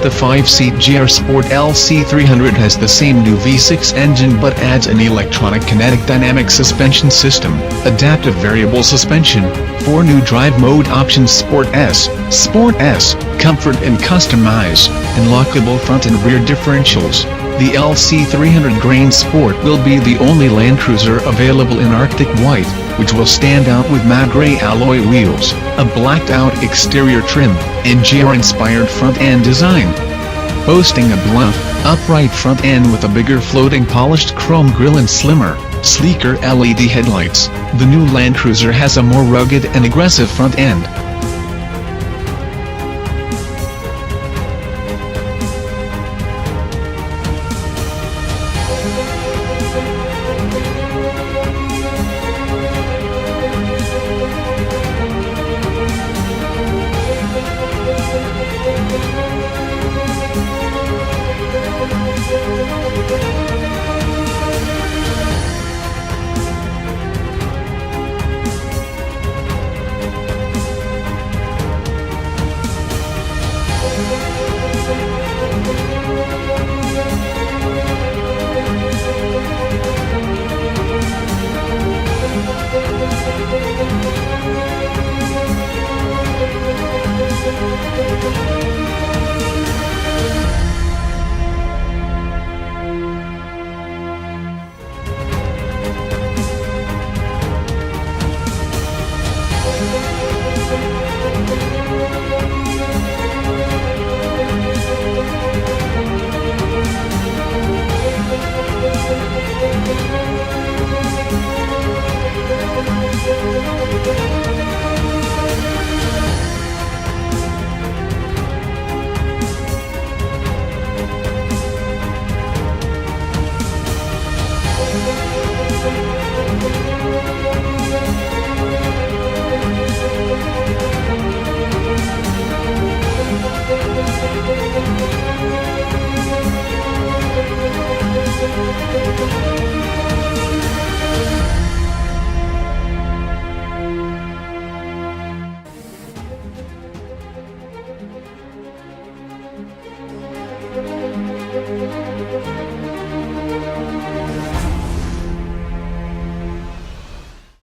The 5-seat GR Sport LC300 has the same new V6 engine but adds an electronic Kinetic dynamic suspension system, adaptive variable suspension, 4 new drive mode options: Sport S, Comfort and Customise, and lockable front and rear differentials. The LC300 Grain Sport will be the only LandCruiser available in Arctic White, which will stand out with matte gray alloy wheels, a blacked-out exterior trim, and GR-inspired front-end design. Boasting a bluff, upright front end with a bigger floating polished chrome grille and slimmer, sleeker LED headlights, the new LandCruiser has a more rugged and aggressive front end. Thank you.